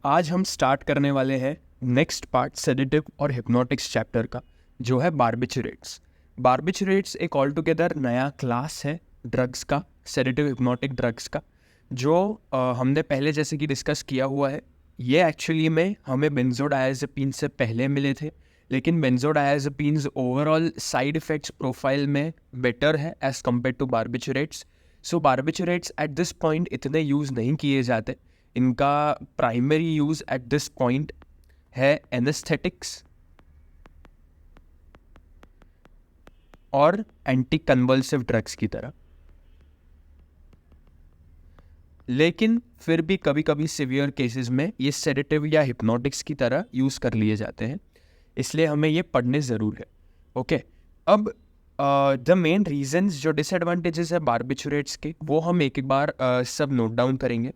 आज हम स्टार्ट करने वाले हैं नेक्स्ट पार्ट सेडेटिव और हिप्नोटिक्स चैप्टर का, जो है बार्बिचुरेट्स। बार्बिचुरेट्स एक ऑल टुगेदर नया क्लास है ड्रग्स का, सेडेटिव हिप्नोटिक ड्रग्स का, जो हमने पहले जैसे कि डिस्कस किया हुआ है। ये एक्चुअली में हमें बेंजोडायाज़ेपिन से पहले मिले थे, लेकिन benzodiazepines overall side effects profile में बेटर है as compared to barbiturates. So barbiturates at this point इतने यूज़ नहीं किए जाते। इनका primary use at this point है एनेस्थेटिक्स और एंटी कन्वल्सिव ड्रग्स की तरह, लेकिन फिर भी कभी कभी सिवियर केसेस में ये सेडेटिव या हिप्नोटिक्स की तरह यूज़ कर लिए जाते हैं, इसलिए हमें ये पढ़ने ज़रूर है। ओके, अब द मेन रीजंस जो डिसएडवांटेजेस है बार्बिचुरेट्स के, वो हम एक एक बार सब नोट डाउन करेंगे।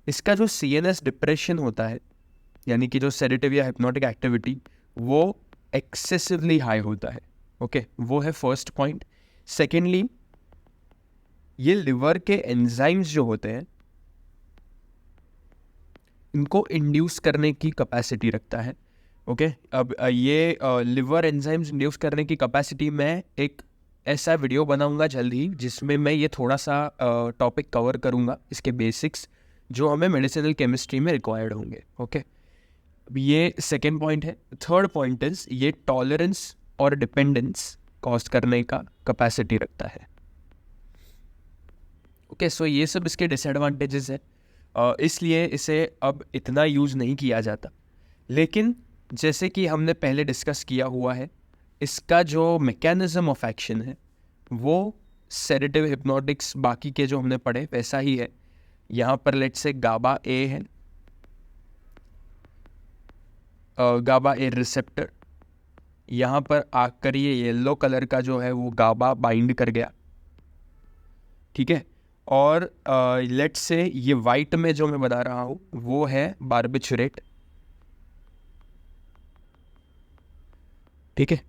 इसका जो CNS डिप्रेशन होता है, यानी कि जो सेडेटिव या हिप्नोटिक एक्टिविटी, वो एक्सेसिवली हाई होता है। ओके, वो है फर्स्ट पॉइंट। सेकेंडली, ये लिवर के एंजाइम्स जो होते हैं, इनको इंड्यूस करने की कैपेसिटी रखता है। ओके, अब ये लिवर एंजाइम्स इंड्यूस करने की कैपेसिटी, मैं एक ऐसा वीडियो बनाऊंगा जल्द ही जिसमें मैं ये थोड़ा सा टॉपिक कवर करूंगा, इसके बेसिक्स जो हमें मेडिसिनल केमिस्ट्री में रिक्वायर्ड होंगे। ओके, ये सेकेंड पॉइंट है। थर्ड पॉइंट इज ये टॉलरेंस और डिपेंडेंस कॉज करने का कैपेसिटी रखता है। ओके, सो ये सब इसके डिसएडवांटेजेस है, इसलिए इसे अब इतना यूज़ नहीं किया जाता। लेकिन जैसे कि हमने पहले डिस्कस किया हुआ है, इसका जो मैकेनिज्म ऑफ एक्शन है वो सेडेटिव हिप्नोटिक्स बाकी के जो हमने पढ़े वैसा ही है। यहाँ पर लेट्स से गाबा ए है, गाबा ए रिसेप्टर, यहाँ पर आकर ये येलो कलर का जो है वो गाबा बाइंड कर गया, ठीक है। और लेट्स से ये वाइट में जो मैं बता रहा हूँ वो है बार्बिचुरेट, ठीक है।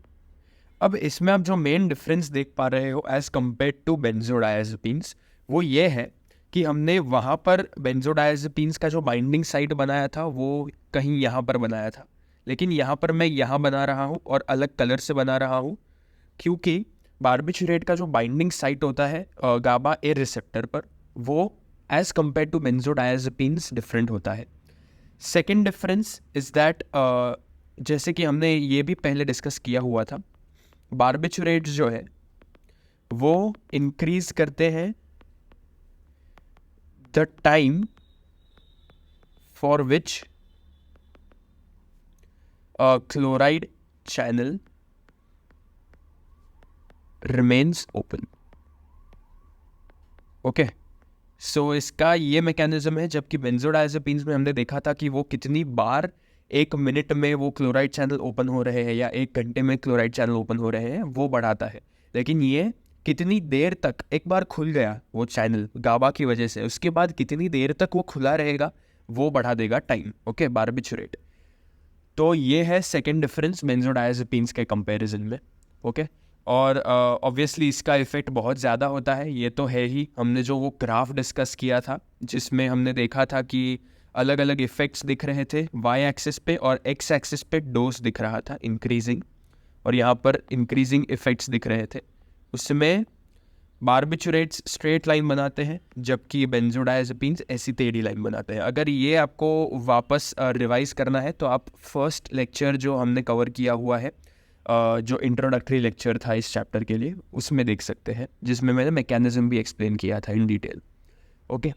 अब इसमें आप जो मेन डिफरेंस देख पा रहे हो एज कम्पेयर टू बेंजोडायाज़ेपिन्स, वो ये है कि हमने वहाँ पर बेंजोडायाज़ेपिन्स का जो बाइंडिंग साइट बनाया था वो कहीं यहाँ पर बनाया था, लेकिन यहाँ पर मैं यहाँ बना रहा हूँ और अलग कलर से बना रहा हूँ, क्योंकि बार्बिचुरेट का जो बाइंडिंग साइट होता है गाबा ए रिसेप्टर पर, वो एज कम्पेयर टू बेंजोडायाज़ेपिन्स डिफरेंट होता है। सेकेंड डिफरेंस इज दैट, जैसे कि हमने ये भी पहले डिस्कस किया हुआ था, बार्बिचुरेट्स जो है वो इंक्रीज करते हैं the time for which chloride channel remains open. Okay, so इसका ये मैकेनिज्म है, जबकि बेंजोडायाज़ेपिन्स में हमने देखा था कि वो कितनी बार एक मिनट में वो क्लोराइड चैनल ओपन हो रहे हैं या एक घंटे में क्लोराइड चैनल ओपन हो रहे हैं वो बढ़ाता है, लेकिन ये कितनी देर तक, एक बार खुल गया वो चैनल गाबा की वजह से, उसके बाद कितनी देर तक वो खुला रहेगा वो बढ़ा देगा टाइम। Okay, barbiturate. तो ये है सेकेंड डिफरेंस बेंजोडायाज़ेपिन्स के कंपैरिजन में। ओके, और ऑब्वियसली इसका इफ़ेक्ट बहुत ज़्यादा होता है, ये तो है ही। हमने जो वो ग्राफ डिस्कस किया था जिसमें हमने देखा था कि अलग अलग इफ़ेक्ट्स दिख रहे थे, वाई एक्सिस पे और एक्स एक्सिस पे डोज दिख रहा था इंक्रीजिंग, और यहाँ पर इंक्रीजिंग इफ़ेक्ट्स दिख रहे थे। उसमें बार्बिचुरेट्स स्ट्रेट लाइन बनाते हैं, जबकि बेंजोडायाज़ेपिन्स ऐसी टेढ़ी लाइन बनाते हैं। अगर ये आपको वापस रिवाइज करना है तो आप फर्स्ट लेक्चर जो हमने कवर किया हुआ है, जो इंट्रोडक्टरी लेक्चर था इस चैप्टर के लिए, उसमें देख सकते हैं, जिसमें मैंने मैकेनिज्म भी एक्सप्लेन किया था इन डिटेल। ओके,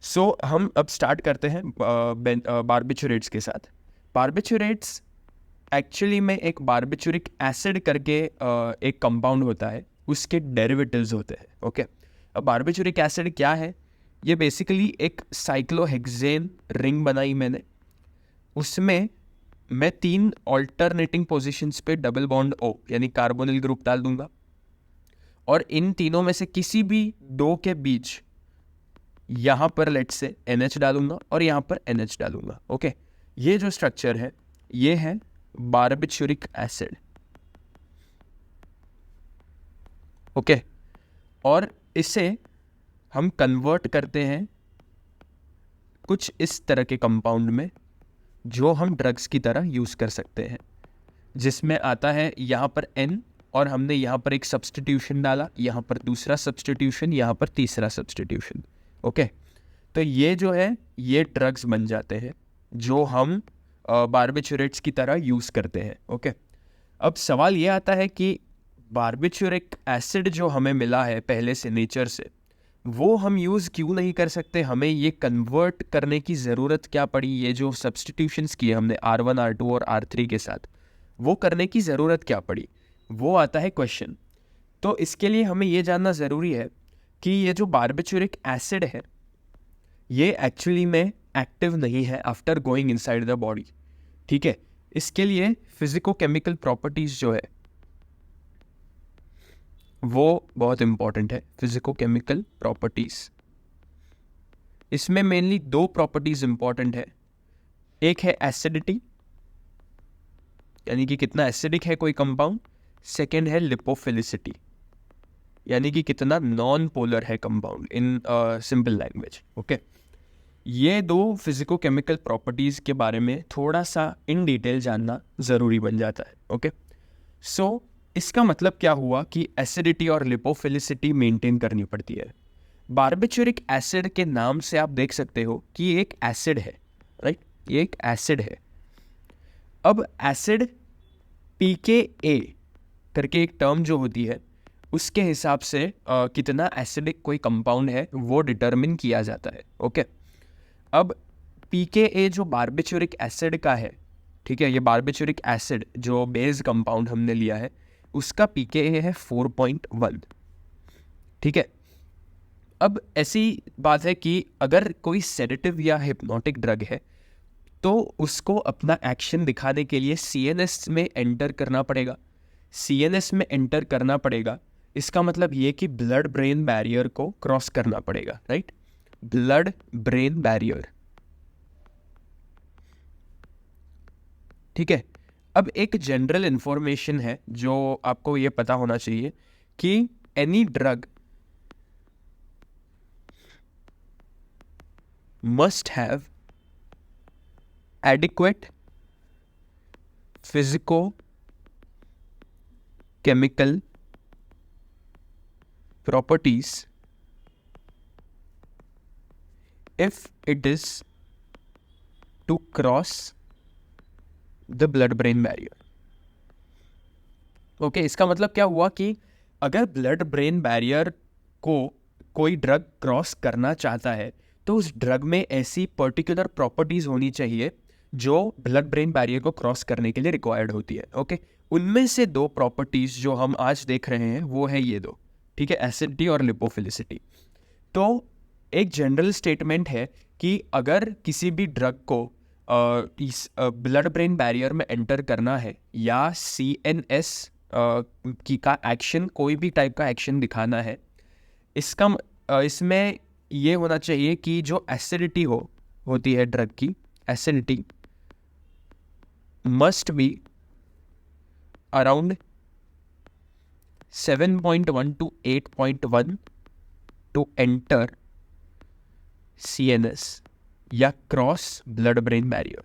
सो हम अब स्टार्ट करते हैं बार्बिचुरेट्स के साथ। बार्बिचुरेट्स एक्चुअली में एक बार्बिचुरिक एसिड करके एक कंपाउंड होता है, उसके डेरिवेटिव्स होते हैं। ओके, अब बार्बिचुरिक एसिड क्या है? ये बेसिकली एक साइक्लोहेक्सेन रिंग बनाई मैंने, उसमें मैं 3 ऑल्टरनेटिंग पोजीशंस पे डबल बॉन्ड O यानी कार्बोनिल ग्रुप डाल दूंगा, और इन तीनों में से किसी भी 2 के बीच यहाँ पर लेट्स से NH डालूंगा और यहाँ पर NH डालूंगा। ओके, ये जो स्ट्रक्चर है ये है बार्बिचुरिक एसिड। ओके, और इसे हम कन्वर्ट करते हैं कुछ इस तरह के कंपाउंड में जो हम ड्रग्स की तरह यूज़ कर सकते हैं, जिसमें आता है यहाँ पर N, और हमने यहाँ पर एक सब्स्टिट्यूशन डाला, यहाँ पर दूसरा सब्स्टिट्यूशन, यहाँ पर तीसरा सब्स्टिट्यूशन। ओके, तो ये जो है ये ड्रग्स बन जाते हैं जो हम बारबिचुरेट्स की तरह यूज़ करते हैं। ओके, अब सवाल ये आता है कि बारबिचुरिक एसिड जो हमें मिला है पहले से नेचर से, वो हम यूज़ क्यों नहीं कर सकते? हमें ये कन्वर्ट करने की ज़रूरत क्या पड़ी? ये जो सब्स्टिट्यूशंस किए हमने R1, R2 और R3 के साथ, वो करने की ज़रूरत क्या पड़ी? वो आता है क्वेश्चन। तो इसके लिए हमें ये जानना ज़रूरी है कि ये जो बारबिचुरिक एसिड है ये एक्चुअली में एक्टिव नहीं है after going inside the body. ठीक है, इसके लिए फिजिको-केमिकल प्रॉपर्टीज़ जो है वो बहुत इंपॉर्टेंट है। फिजिको-केमिकल प्रॉपर्टीज़, इसमें मेनली दो प्रॉपर्टीज़ इंपॉर्टेंट है। एक है एसिडिटी, यानी कि कितना एसिडिक है कोई कंपाउंड। सेकेंड है लिपोफिलिसिटी, यानी कि कितना नॉन पोलर है compound in simple language. Okay, ये दो फिजिको-केमिकल प्रॉपर्टीज़ के बारे में थोड़ा सा इन डिटेल जानना ज़रूरी बन जाता है। ओके, सो इसका मतलब क्या हुआ कि एसिडिटी और लिपोफिलिसिटी मेंटेन करनी पड़ती है। बारबिचुरिक एसिड के नाम से आप देख सकते हो कि ये एक एसिड है, राइट? ये एक एसिड है। अब एसिड pKa करके एक टर्म जो होती है, उसके हिसाब से कितना एसिडिक कोई कंपाउंड है वो डिटरमिन किया जाता है। ओके, अब pKa जो बारबिचुरिक एसिड का है, ठीक है, ये बारबिचुरिक एसिड जो बेस कंपाउंड हमने लिया है उसका pKa है 4.1। ठीक है, अब ऐसी बात है कि अगर कोई सेडेटिव या हिप्नोटिक ड्रग है तो उसको अपना एक्शन दिखाने के लिए CNS में एंटर करना पड़ेगा। CNS में एंटर करना पड़ेगा, इसका मतलब ये कि ब्लड ब्रेन बैरियर को क्रॉस करना पड़ेगा, राइट? Blood brain barrier. ठीक है, अब एक जनरल इंफॉर्मेशन है जो आपको ये पता होना चाहिए कि any drug must have adequate physico-chemical properties if it is to cross the blood-brain barrier. Okay, इसका मतलब क्या हुआ कि अगर ब्लड ब्रेन बैरियर को कोई ड्रग क्रॉस करना चाहता है तो उस ड्रग में ऐसी पर्टिकुलर प्रॉपर्टीज़ होनी चाहिए जो ब्लड ब्रेन बैरियर को क्रॉस करने के लिए रिक्वायर्ड होती है। ओके, उनमें से दो प्रॉपर्टीज़ जो हम आज देख रहे हैं वो है ये दो, ठीक है, एसिडिटी और लिपोफिलिसिटी। तो एक जनरल स्टेटमेंट है कि अगर किसी भी ड्रग को इस ब्लड ब्रेन बैरियर में एंटर करना है या CNS की का एक्शन, कोई भी टाइप का एक्शन दिखाना है, इसमें ये होना चाहिए कि जो एसिडिटी होती है ड्रग की, acidity must be around 7.1 to 8.1 to enter CNS या cross blood brain barrier.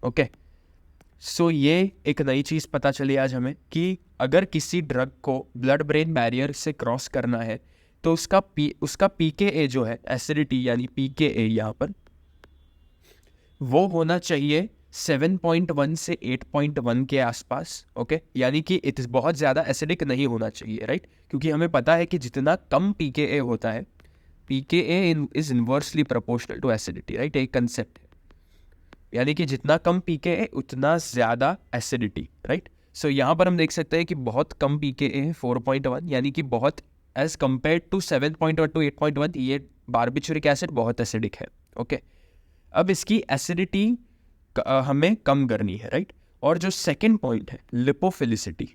Okay, so ये एक नई चीज़ पता चली आज हमें कि अगर किसी ड्रग को ब्लड ब्रेन बैरियर से क्रॉस करना है तो उसका pKa जो है, एसिडिटी यानी pKa यहाँ पर, वो होना चाहिए 7.1 से 8.1 के आसपास। ओके, यानी कि इट बहुत ज़्यादा एसिडिक नहीं होना चाहिए, राइट? क्योंकि हमें पता है कि जितना कम pKa होता है, pKa is inversely proportional to acidity, right? एक कंसेप्ट है, यानी कि जितना कम pKa उतना ज़्यादा एसिडिटी, राइट? सो यहाँ पर हम देख सकते हैं कि बहुत कम pKa है 4.1, यानी कि बहुत एज कम्पेयर टू 7.1 टू 8.1 ये बारबिचुरिक एसिड बहुत एसिडिक है। ओके, अब इसकी एसिडिटी हमें कम करनी है, राइट? और जो सेकेंड पॉइंट है लिपोफिलिसिटी,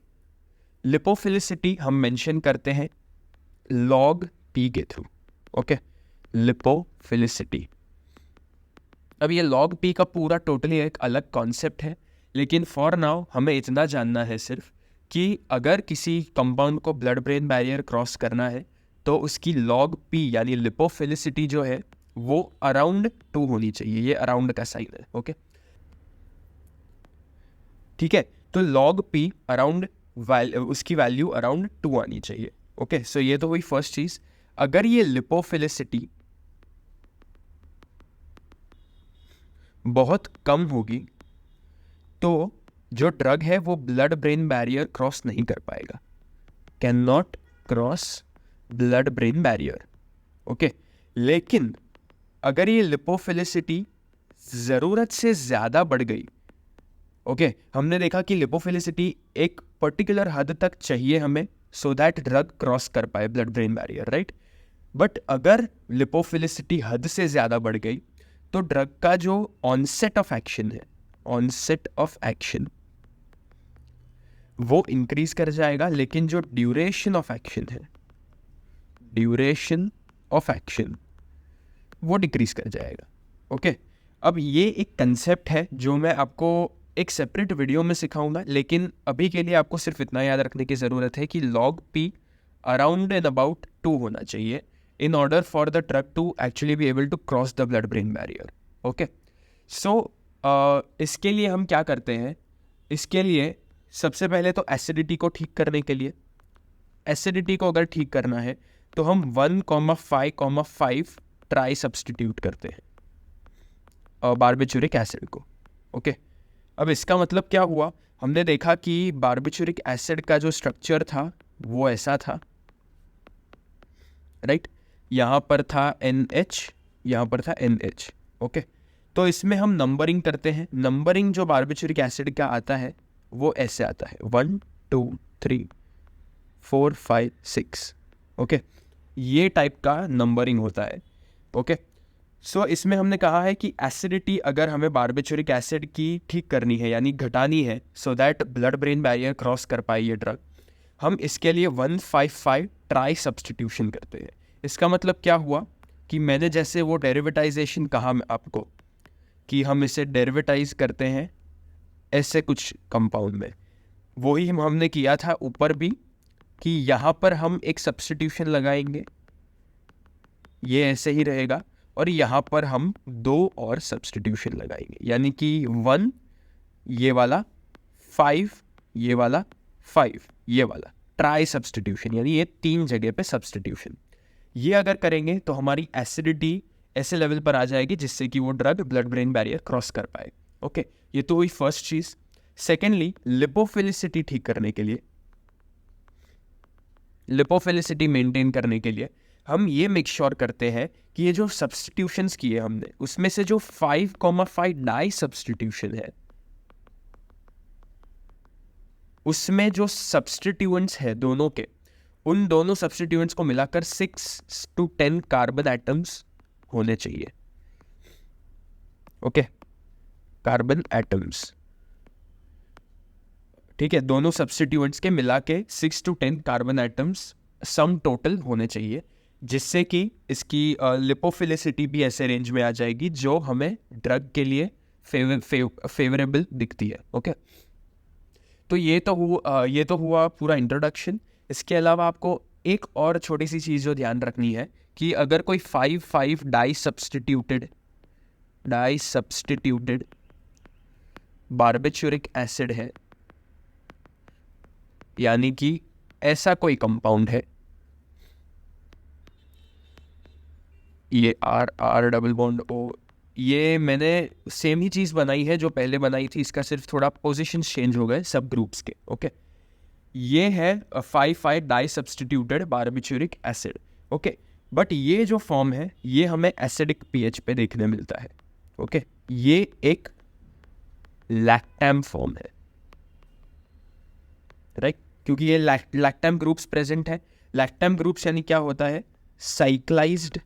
लिपोफिलिसिटी हम मेंशन करते हैं log P के थ्रू। Okay, lipophilicity. अब ये log P का पूरा टोटली एक अलग कॉन्सेप्ट है, लेकिन फॉर नाउ हमें इतना जानना है सिर्फ कि अगर किसी कंपाउंड को ब्लड ब्रेन बैरियर क्रॉस करना है तो उसकी log P यानी लिपोफिलिसिटी जो है वो अराउंड 2 होनी चाहिए, ये अराउंड का साइन है। ओके, ठीक है, तो log p अराउंड उसकी वैल्यू अराउंड 2 आनी चाहिए। ओके, सो ये तो हुई फर्स्ट चीज। अगर ये लिपोफिलिसिटी बहुत कम होगी तो जो ड्रग है वो ब्लड ब्रेन बैरियर क्रॉस नहीं कर पाएगा, can not cross blood brain barrier. Okay, लेकिन अगर ये लिपोफिलिसिटी ज़रूरत से ज़्यादा बढ़ गई, ओके, हमने देखा कि लिपोफिलिसिटी एक पर्टिकुलर हद तक चाहिए हमें सो दैट ड्रग क्रॉस कर पाए blood brain barrier, right. But अगर लिपोफिलिसिटी हद से ज़्यादा बढ़ गई तो ड्रग का जो ऑनसेट ऑफ एक्शन है, ऑनसेट ऑफ एक्शन वो इंक्रीज कर जाएगा, लेकिन जो ड्यूरेशन ऑफ एक्शन है, ड्यूरेशन ऑफ एक्शन वो डिक्रीज कर जाएगा। ओके, अब ये एक कंसेप्ट है जो मैं आपको एक सेपरेट वीडियो में सिखाऊंगा, लेकिन अभी के लिए आपको सिर्फ इतना याद रखने की ज़रूरत है कि log p around and about 2 होना चाहिए in order for the drug to actually be able to cross the blood brain barrier. Okay, so इसके लिए हम क्या करते हैं, इसके लिए सबसे पहले तो एसिडिटी को ठीक करने के लिए, एसिडिटी को अगर ठीक करना है तो हम 1,5,5 ट्राई सब्सटीट्यूट करते हैं बारबिचूरिक एसिड को। ओके, अब इसका मतलब क्या हुआ, हमने देखा कि बारबिचूरिक एसिड का जो स्ट्रक्चर था वो ऐसा था, राइट, यहाँ पर था NH, यहाँ पर था NH। ओके, तो इसमें हम नंबरिंग करते हैं। नंबरिंग जो बारबिचूरिक एसिड का आता है वो ऐसे आता है 1 2 3 4 5 6। ओके, ये टाइप का नंबरिंग होता है। ओके, सो इसमें हमने कहा है कि एसिडिटी अगर हमें बारबिचूरिक एसिड की ठीक करनी है यानी घटानी है so that blood brain barrier cross कर पाए ये ड्रग, हम इसके लिए 1,5,5 ट्राई सब्सटीट्यूशन करते हैं। इसका मतलब क्या हुआ कि मैंने जैसे वो डेरिवेटाइजेशन कहा आपको कि हम इसे डेरिवेटाइज करते हैं ऐसे कुछ कंपाउंड में, वही हमने किया था ऊपर भी कि यहाँ पर हम एक सब्सटीट्यूशन लगाएंगे, ये ऐसे ही रहेगा, और यहाँ पर हम 2 और सब्सटीट्यूशन लगाएंगे, यानी कि 1 ये वाला, 5 ये वाला, 5 ये वाला, ट्राई सब्सटीट्यूशन, यानी ये 3 जगह पे सब्सटीट्यूशन। ये अगर करेंगे तो हमारी एसिडिटी ऐसे लेवल पर आ जाएगी जिससे कि वो drug blood brain barrier cross कर पाए। ओके, ये तो हुई फर्स्ट चीज। सेकेंडली, लिपोफिलिसिटी ठीक करने के लिए, लिपोफिलिसिटी मेंटेन करने के लिए हम ये मेक श्योर करते हैं कि ये जो सब्सटीट्यूशंस किए हमने उसमें से जो 5,5 डाई सब्सटीट्यूशन है उसमें जो सब्सटीट्यूएंट्स है दोनों के, उन दोनों सब्सटीट्यूएंट्स को मिलाकर 6 to 10 कार्बन एटम्स होने चाहिए। ओके, कार्बन एटम्स, ठीक है, दोनों सब्सटीट्यूएंट्स के मिला के 6 to 10 carbon atoms sum total होने चाहिए, जिससे कि इसकी लिपोफिलिसिटी भी ऐसे रेंज में आ जाएगी जो हमें ड्रग के लिए फेवरेबल दिखती है। ओके, तो ये तो हुआ पूरा इंट्रोडक्शन। इसके अलावा आपको एक और छोटी सी चीज़ जो ध्यान रखनी है कि अगर कोई 5,5 डाई सब्सटीट्यूटेड बारबिचूरिक एसिड है, यानी कि ऐसा कोई कंपाउंड है, ये R डबल बॉन्ड O, ये मैंने सेम ही चीज़ बनाई है जो पहले बनाई थी, इसका सिर्फ थोड़ा पोजीशन चेंज हो गए सब ग्रुप्स के। ओके, ये है 5,5 di substituted barbituric acid. Okay, but ये जो फॉर्म है ये हमें एसिडिक पीएच पे देखने मिलता है। ओके, ये एक लैक्टम फॉर्म है, राइट, क्योंकि ये लैक्टम ग्रुप्स प्रेजेंट है। लैक्टम ग्रुप्स यानी क्या होता है, साइक्लाइज्ड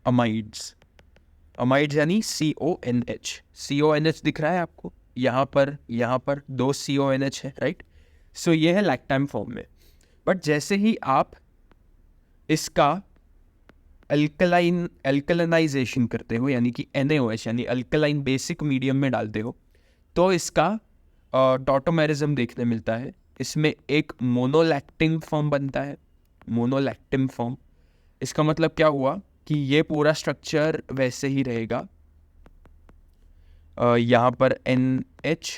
अमाइड्स, अमाइड्स यानी CONH, CONH दिख रहा है आपको, यहाँ पर 2 CONH है, राइट। सो ये है लैक्टम फॉर्म में। बट जैसे ही आप इसका अल्कलाइनाइजेशन करते हो, यानी कि NaOH यानी अल्कलाइन बेसिक मीडियम में डालते हो, तो इसका टॉटोमेरिज्म देखने मिलता है। इसमें एक मोनोलैक्टिन फॉर्म बनता है, मोनोलैक्टिन फॉर्म। इसका मतलब क्या हुआ कि ये पूरा स्ट्रक्चर वैसे ही रहेगा। यहाँ पर NH,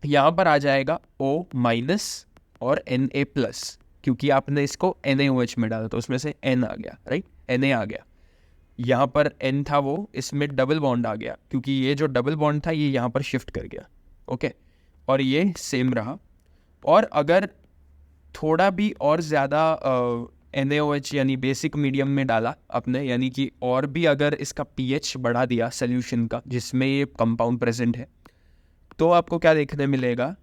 यहाँ पर आ जाएगा O- और Na+, क्योंकि आपने इसको NaOH में डाला तो उसमें से N आ गया, राइट, Na आ गया। यहाँ पर N था वो, इसमें डबल बॉन्ड आ गया, क्योंकि ये जो डबल बॉन्ड था ये यहाँ पर शिफ्ट कर गया, ओके, और ये सेम रहा। और अगर थोड़ा भी और ज़्यादा NaOH यानी बेसिक मीडियम में डाला आपने, यानी कि और भी अगर इसका pH बढ़ा दिया सोल्यूशन का जिसमें ये कंपाउंड प्रेजेंट है, तो आपको क्या देखने मिलेगा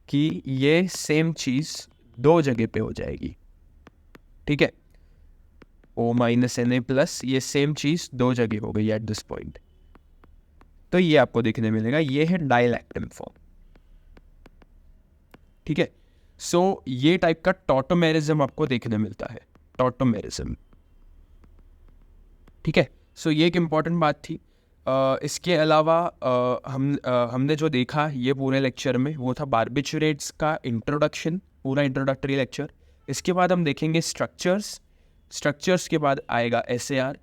कि ये सेम चीज़ दो जगह पे हो जाएगी, ठीक है। O-Na+, ये सेम चीज़ दो जगह हो गई एट दिस पॉइंट। तो ये आपको देखने मिलेगा, ये है डाइलैक्टम फॉर्म, ठीक है। सो ये टाइप का टॉटोमेरिज्म आपको देखने मिलता है, टॉटोमेरिज्म, ठीक है। सो ये एक इम्पॉर्टेंट बात थी। इसके अलावा हमने जो देखा ये पूरे लेक्चर में वो था बार्बिचुरेट्स का इंट्रोडक्शन, पूरा इंट्रोडक्टरी लेक्चर। इसके बाद हम देखेंगे स्ट्रक्चर्स के बाद आएगा SAR,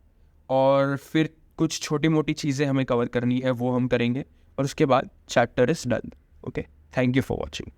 और फिर कुछ छोटी मोटी चीज़ें हमें कवर करनी है वो हम करेंगे, और उसके बाद chapter is done. Okay, thank you for watching.